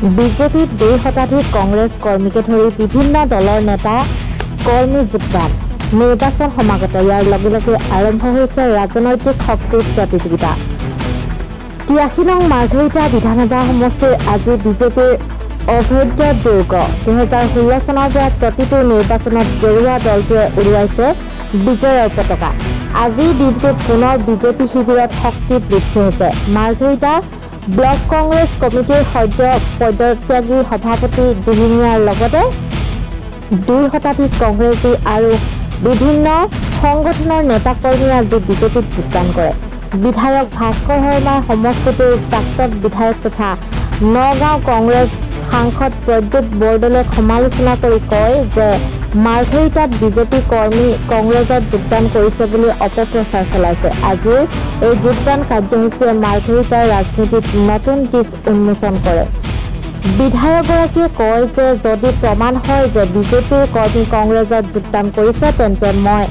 বিজেপিত 2 শতাধিক কংগ্ৰেছ কৰ্মীকে ধৰি বিভিন্ন দলৰ নেতা কৰ্মী যোগদান নিৰ্বাচন সমাগত। ইয়াৰ লগে লগে আৰম্ভ হৈছে ৰাজনৈতিক শক্তিৰ প্ৰতিযোগিতা। 83 নং মাৰ্ঘেৰিটা বিধানসভা সমষ্টিৰ আজি বিজেপিৰ অভেদ্য দুৰ্গ 2016 চনৰ পৰা প্ৰতিটো নিৰ্বাচনত গেৰুৱা দলটোৱে উৰুৱাইছে বিজয়ৰ পতাকা। আজি দিনটোত পুনৰ বিজেপি শিবিৰত শক্তি বৃদ্ধি হৈছে। মাৰ্ঘেৰিটা ব্লক কংগ্ৰেছ কমিটিৰ সদ্য পদত্যাগী সভাপতি দিহিঙীয়াৰ লগতে 2 শতাধিক কংগ্ৰেছী আৰু বিভিন্ন সংগঠনৰ নেতাকৰ্মীয়ে আজি বিজেপিত যোগদান কৰে। বিধায়ক ভাস্কৰ শৰ্মাৰ সমষ্টিটোৰ প্ৰাক্তন বিধায়ক তথা নগাঁও কংগ্ৰেছ সাংসদ প্ৰদ্যুৎ বৰদলে সমালোচনা কৰি কয় যে মাৰ্ঘেৰিটাত বিজেপি কৰ্মী কংগ্ৰেছত যোগদান কৰিছে বুলি অপপ্ৰচাৰ চলাইছে। আজিৰ এই যোগদান কাৰ্যসূচীয়ে মাৰ্ঘেৰিটাৰ ৰাজনীতিত নতুন দিশ উন্মোচন কৰে। বিধায়কগৰাকীয়ে কয় যে যদি প্ৰমাণ হয় যে বিজেপিৰ কৰ্মী কংগ্ৰেছত যোগদান কৰিছে তেন্তে মই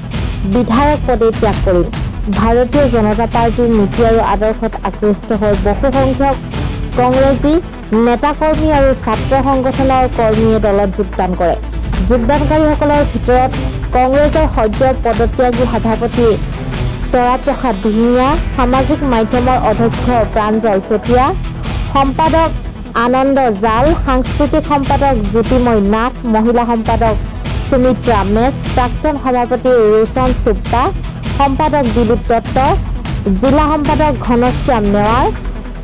বিধায়ক পদেই ত্যাগ কৰিম। ভাৰতীয় জনতা পাৰ্টীৰ নীতি আৰু আদৰ্শত আকৃষ্ট হৈ বহুসংখ্যক কংগ্ৰেছী নেতাকৰ্মী আৰু ছাত্ৰ সংগঠনৰ কৰ্মীয়ে দলত যোগদান কৰে। যোগদানকাৰীসকলৰ ভিতৰত কংগ্ৰেছৰ সদ্য পদত্যাগী সভাপতি তৰাপ্ৰসাদ দিহিঙীয়া, সামাজিক মাধ্যমৰ অধ্যক্ষ প্ৰাঞ্জল চেতিয়া, সম্পাদক আনন্দ জাল, সাংস্কৃতিক সম্পাদক জ্যোতিময় নাথ, মহিলা সম্পাদক সুমিত্ৰা মেছ, প্ৰাক্তন সভাপতি ৰোচন চুপ্তা, সম্পাদক দিলীপ দত্ত, জিলা সম্পাদক ঘনশ্যাম নেৱাৰ,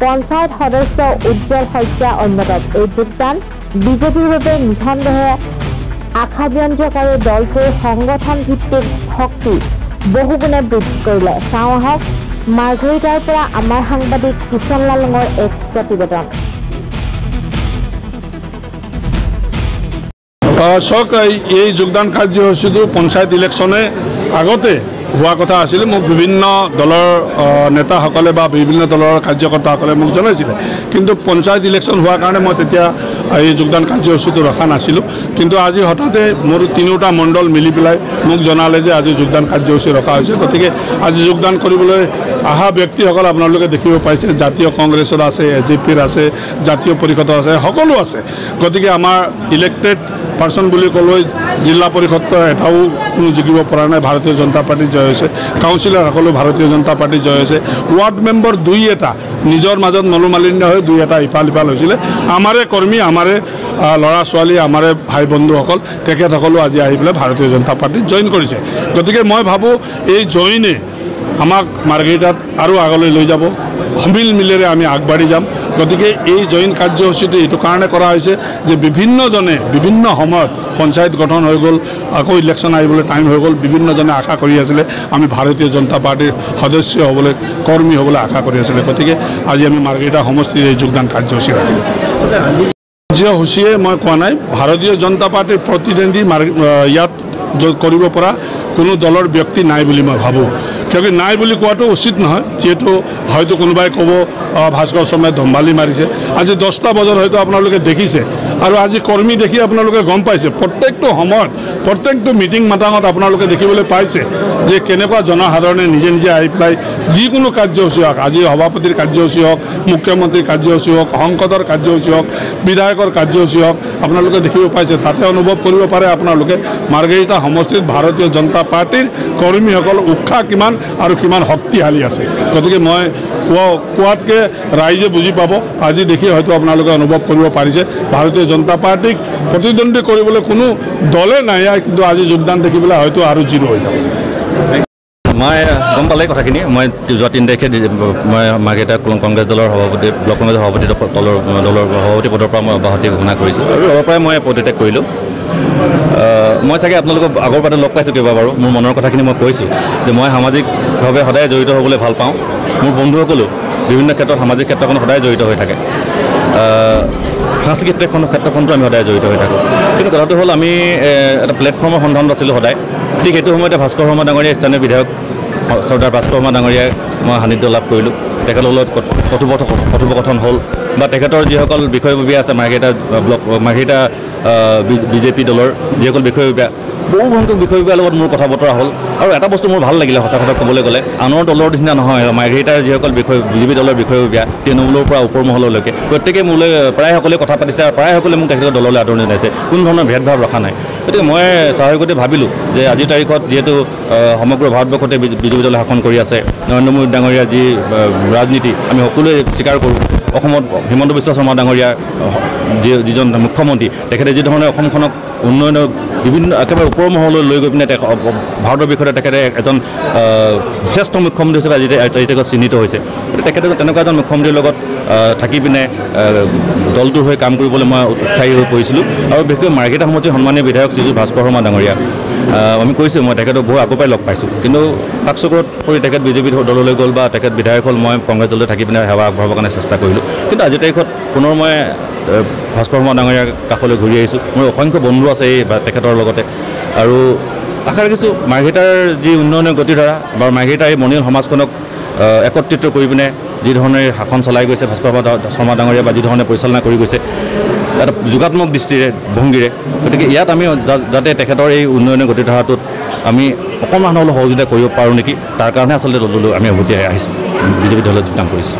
পঞ্চায়ত সদস্য উজ্জ্বল শইকীয়া অন্যতম। এই যোগদান বিজেপিৰ বাবে নিঃসন্দেহে আশাব্যঞ্জক আৰু দলটোৰ সংগঠন ভিত্তিক শক্তি বহুগুণে বৃদ্ধি কৰিলে। চাওঁ আহক মাৰ্ঘেৰিটাৰ পৰা আমাৰ সাংবাদিক কিষণ লালঙৰ এক প্ৰতিবেদন। চাওক, এই যোগদান কাৰ্যসূচীটো পঞ্চায়ত ইলেকশ্যনে আগতে হোৱা কথা আছিল। মোক বিভিন্ন দলৰ নেতাসকলে বা বিভিন্ন দলৰ কাৰ্যকৰ্তাসকলে মোক জনাইছিলে, কিন্তু পঞ্চায়ত ইলেকশ্যন হোৱাৰ কাৰণে মই তেতিয়া এই যোগদান কাৰ্যসূচীটো ৰখা নাছিলোঁ। কিন্তু আজি হঠাতে মোৰ 3টা মণ্ডল মিলি পেলাই মোক জনালে যে আজি যোগদান কাৰ্যসূচী ৰখা হৈছে। গতিকে আজি যোগদান কৰিবলৈ অহা ব্যক্তিসকল আপোনালোকে দেখিব পাইছে, জাতীয় কংগ্ৰেছৰ আছে, AJPৰ আছে, জাতীয় পৰিষদৰ আছে, সকলো আছে। গতিকে আমাৰ ইলেক্টেড পাৰ্চন বুলি ক'লৈ জিলা পৰিষদটো এটাও কোনো জিকিব পৰা নাই, ভাৰতীয় জনতা পাৰ্টি জয় হৈছে। কাউন্সিলৰ সকলো ভাৰতীয় জনতা পাৰ্টি জয় হৈছে। ৱাৰ্ড মেম্বাৰ 2-এটা নিজৰ মাজত মনোমালিন্য হৈ 2-এটা ইফাল সিফাল হৈছিলে। আমাৰে কৰ্মী, আমাৰে ল'ৰা ছোৱালী, আমাৰে ভাই বন্ধুসকল, তেখেতসকলো আজি আহি পেলাই ভাৰতীয় জনতা পাৰ্টিত জইন কৰিছে। গতিকে মই ভাবোঁ এই জইনে আমাক মাৰ্ঘেৰিটাত আৰু আগলৈ লৈ যাব, সমিল মিলেৰে আমি আগবাঢ়ি যাম। গতিকে এই জইন কাৰ্যসূচীটো এইটো কাৰণে কৰা হৈছে যে বিভিন্নজনে বিভিন্ন সময়ত পঞ্চায়ত গঠন হৈ গ'ল, আকৌ ইলেকশ্যন আহিবলৈ টাইম হৈ গ'ল, বিভিন্নজনে আশা কৰি আছিলে আমি ভাৰতীয় জনতা পাৰ্টিৰ সদস্য হ'বলৈ, কৰ্মী হ'বলৈ আশা কৰি আছিলে। গতিকে আজি আমি মাৰ্ঘেৰিটা সমষ্টিৰ এই যোগদান কাৰ্যসূচী ৰাখিলোঁ। কাৰ্যসূচীয়ে মই কোৱা নাই, ভাৰতীয় জনতা পাৰ্টিৰ প্ৰতিনিধি ইয়াত কৰিব পৰা কোনো দলৰ ব্যক্তি নাই বুলি মই ভাবোঁ। কিয়কি নাই বুলি কোৱাটো উচিত নহয়, যিহেতু হয়তো কোনোবাই ক'ব ভাস্কৰ শৰ্মাই ধম্বালি মাৰিছে। আজি 10টা বজাত হয়তো আপোনালোকে দেখিছে, আৰু আজি কৰ্মী দেখি আপোনালোকে গম পাইছে, প্ৰত্যেকটো সময়ত প্ৰত্যেকটো মিটিং মাটাঙত আপোনালোকে দেখিবলৈ পাইছে যে কেনেকুৱা জনসাধাৰণে নিজে নিজে আহি পেলাই যিকোনো কাৰ্যসূচী হওক, আজি সভাপতিৰ কাৰ্যসূচী হওক, মুখ্যমন্ত্ৰীৰ কাৰ্যসূচী হওক, সংসদৰ কাৰ্যসূচী হওক, বিধায়কৰ কাৰ্যসূচী হওক, আপোনালোকে দেখিব পাইছে। তাতে অনুভৱ কৰিব পাৰে আপোনালোকে মাৰ্ঘেৰিটা সমষ্টিত ভাৰতীয় জনতা পাৰ্টিৰ কৰ্মীসকল উৎসাহ কিমান আৰু কিমান শক্তিশালী আছে। গতিকে মই কোৱাতকৈ ৰাইজে বুজি পাব, আজি দেখি হয়তো আপোনালোকে অনুভৱ কৰিব পাৰিছে ভাৰতীয় জনতা পাৰ্টিক প্ৰতিদ্বন্দ্বী কৰিবলৈ কোনো দলে নাই, কিন্তু আজি যোগদান দেখি পেলাই হয়তো আৰু জিৰো হৈ যাব। মই গম পালে কথাখিনি। মই যোৱা 3 তাৰিখে মই মাৰ্ঘেৰিটা কংগ্ৰেছ দলৰ সভাপতি, ব্লক কংগ্ৰেছৰ সভাপতি দলৰ সভাপতি পদৰ পৰা মই অব্যাহতি ঘোষণা কৰিছোঁ, আৰু তাৰ পৰাই মই পদত্যাগ কৰিলোঁ। মই চাগে আপোনালোকক আগৰ পৰা লগ পাইছোঁ কেইবাবাৰো। মোৰ মনৰ কথাখিনি মই কৈছোঁ যে মই সামাজিকভাৱে সদায় জড়িত হ'বলৈ ভাল পাওঁ। মোৰ বন্ধুসকলো বিভিন্ন ক্ষেত্ৰত সামাজিক ক্ষেত্ৰখনত সদায় জড়িত হৈ থাকে, সাংস্কৃতিক ক্ষেত্ৰখনতো আমি সদায় জড়িত হৈ থাকোঁ। কিন্তু কথাটো হ'ল আমি এটা প্লেটফৰ্মৰ সন্ধানত আছিলোঁ সদায়। ঠিক সেইটো সময়তে ভাস্কৰ শৰ্মা ডাঙৰীয়া, স্থানীয় বিধায়ক চৰ্দাৰ ভাস্কৰ শৰ্মা ডাঙৰীয়াই মই সান্নিধ্য লাভ কৰিলোঁ। তেখেতৰ লগত কথোপকথন হ'ল, বা তেখেতৰ যিসকল বিষয়ববীয়া আছে মাৰ্ঘেৰিটা বিজেপি দলৰ যিসকল বিষয়ববীয়া, বহু সংখ্যক বিষয়ৰ লগত মোৰ কথা বতৰা হ'ল আৰু এটা বস্তু মোৰ ভাল লাগিলে সঁচা কথা ক'বলৈ গ'লে আনৰ দলৰ নিচিনা নহয় মাৰ্ঘেৰিটাৰ যিসকল বিষয় বিজেপি দলৰ বিষয়ববীয়া তৃণমূলৰ পৰা ওপৰ মহললৈকে প্ৰত্যেকে মোলৈ প্ৰায়সকলে কথা পাতিছে আৰু প্ৰায়সকলে মোক তেখেতৰ দললৈ আদৰণি জনাইছে কোনো ধৰণৰ ভেদভাৱ ৰখা নাই গতিকে মই স্বাভাৱিকতে ভাবিলোঁ যে আজিৰ তাৰিখত যিহেতু সমগ্ৰ ভাৰতবৰ্ষতে বিজেপি দলে শাসন কৰি আছে নৰেন্দ্ৰ মোদী ডাঙৰীয়াৰ যি ৰাজনীতি আমি সকলোৱে স্বীকাৰ কৰোঁ অসমত হিমন্ত বিশ্ব শৰ্মা ডাঙৰীয়াৰ যিজন মুখ্যমন্ত্ৰী তেখেতে যি ধৰণে অসমখনক উন্নয়নৰ বিভিন্ন একেবাৰে ওপৰ মহললৈ লৈ গৈ পিনে ভাৰতৰ বিষয়ে তেখেতে এজন শ্ৰেষ্ঠ মুখ্যমন্ত্ৰী হিচাপে আজি তেখেত চিহ্নিত হৈছে তেখেতে তেনেকুৱা এজন মুখ্যমন্ত্ৰীৰ লগত থাকি পিনে দলটোৰ হৈ কাম কৰিবলৈ মই উৎসাহী হৈ পৰিছিলোঁ আৰু বিশেষকৈ মাৰ্ঘেৰিটা সমষ্টিৰ সন্মানীয় বিধায়ক শ্ৰীযুত ভাস্কৰ শৰ্মা ডাঙৰীয়া আমি কৈছোঁ মই তেখেতক বহু আগৰ পৰাই লগ পাইছোঁ কিন্তু কাকচকৰত পৰি তেখেত বিজেপি দললৈ গ'ল বা তেখেত বিধায়ক হ'ল মই কংগ্ৰেছ দললৈ থাকি পিনে সেৱা আগবঢ়াবৰ কাৰণে চেষ্টা কৰিলোঁ কিন্তু আজিৰ তাৰিখত পুনৰ মই ভাস্কৰ শৰ্মা ডাঙৰীয়াৰ কাষলৈ ঘূৰি আহিছোঁ মোৰ অসংখ্য বন্ধু আছে এই তেখেতৰ লগতে আৰু আশা ৰাখিছোঁ মাৰ্ঘেৰিটাৰ যি উন্নয়নৰ গতিধাৰা বা মাৰ্ঘেৰিটাৰ এই মনিয়াল সমাজখনক একত্ৰিত কৰি পিনে যি ধৰণে শাসন চলাই গৈছে ভাস্কৰ শৰ্মা ডাঙৰীয়া বা যি ধৰণে পৰিচালনা কৰি গৈছে এটা যোগাত্মক দৃষ্টিৰে ভংগীৰে গতিকে ইয়াত আমি যাতে তেখেতৰ এই উন্নয়নৰ গতিধাৰাটোত আমি অকণমান হ'লেও সহযোগিতা কৰিব পাৰোঁ নেকি তাৰ কাৰণে আচলতে দললৈ আমি উভতি আহিছোঁ বিজেপি দলত যোগদান কৰিছোঁ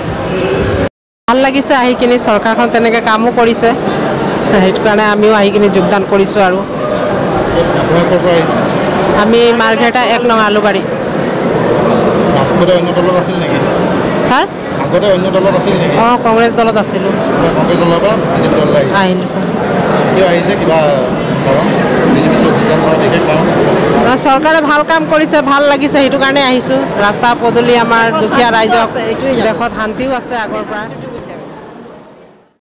ভাল লাগিছে আহি কিনি চৰকাৰখন তেনেকৈ কামো কৰিছে সেইটো কাৰণে আমিও আহি কিনি যোগদান কৰিছোঁ আৰু আমি মাৰ্ঘেৰিটা 1 নং আলুবাৰী ছাৰ অঁ কংগ্ৰেছ দলত আছিলোঁ আহিলোঁ ছাৰ চৰকাৰে ভাল কাম কৰিছে ভাল লাগিছে সেইটো কাৰণে আহিছোঁ ৰাস্তা পদূলি আমাৰ দুখীয়া ৰাইজক দেশত শান্তিও আছে আগৰ পৰা